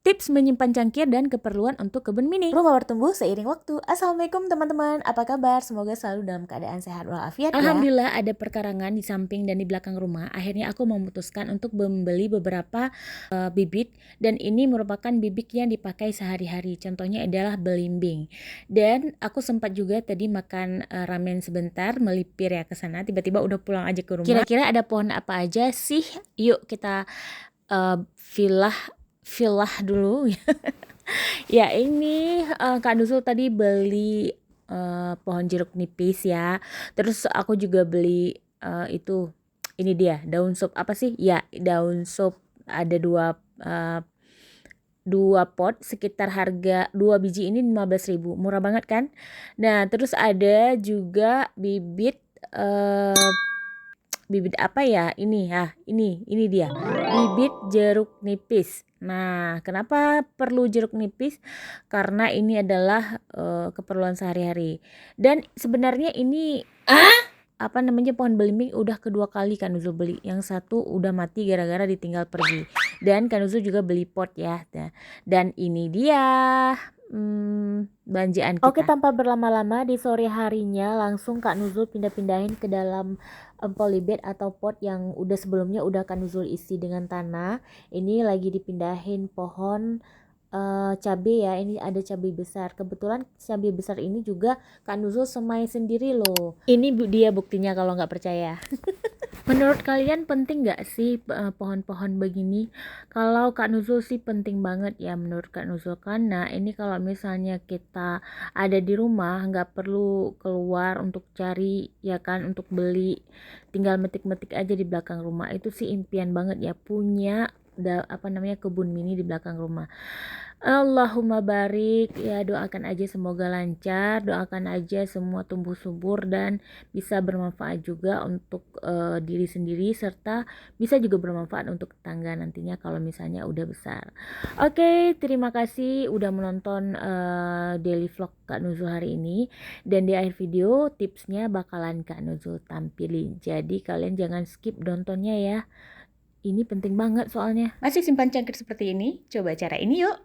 Tips menyimpan cangkir dan keperluan untuk kebun mini. Rumah bertumbuh seiring waktu. Assalamualaikum teman-teman, apa kabar? Semoga selalu dalam keadaan sehat walafiat ya. Alhamdulillah ada perkarangan di samping dan di belakang rumah. Akhirnya aku memutuskan untuk membeli beberapa bibit, dan ini merupakan bibit yang dipakai sehari-hari. Contohnya adalah belimbing. Dan aku sempat juga tadi makan ramen sebentar, melipir ya ke sana. Tiba-tiba udah pulang aja ke rumah. Kira-kira ada pohon apa aja sih? Yuk kita filah dulu. Ya ini Kak Nuzul tadi beli pohon jeruk nipis ya. Terus aku juga beli itu, ini dia daun sup apa sih? Ya daun sup, ada dua pot sekitar harga 2 biji ini 15.000, murah banget kan. Nah terus ada juga bibit bibit apa ya ini ya, ini dia bibit jeruk nipis. Nah kenapa perlu jeruk nipis? Karena ini adalah keperluan sehari-hari. Dan sebenarnya ini apa namanya, pohon belimbing udah kedua kali Kak Nuzul beli. Yang satu udah mati gara-gara ditinggal pergi, dan Kak Nuzul juga beli pot ya. Dan ini dia belanjaan kita. Oke, tanpa berlama-lama di sore harinya langsung Kak Nuzul pindah-pindahin ke dalam polybag atau pot yang udah sebelumnya udah Kak Nuzul isi dengan tanah. Ini lagi dipindahin pohon cabai ya. Ini ada cabai besar. Kebetulan cabai besar ini juga Kak Nuzul semai sendiri loh. Ini dia buktinya kalau nggak percaya. Menurut kalian penting nggak sih pohon-pohon begini? Kalau Kak Nuzul sih penting banget ya menurut Kak Nuzul. Karena ini kalau misalnya kita ada di rumah nggak perlu keluar untuk cari ya kan, untuk beli, tinggal metik-metik aja di belakang rumah. Itu sih impian banget ya, punya kebun mini di belakang rumah. Allahumma barik ya, doakan aja semoga lancar, doakan aja semua tumbuh subur dan bisa bermanfaat juga untuk diri sendiri, serta bisa juga bermanfaat untuk tetangga nantinya kalau misalnya udah besar. Oke, terima kasih udah menonton daily vlog Kak Nuzul hari ini, dan di akhir video tipsnya bakalan Kak Nuzul tampilin, jadi kalian jangan skip nontonnya ya. Ini penting banget soalnya. Masih simpan cangkir seperti ini? Coba cara ini yuk.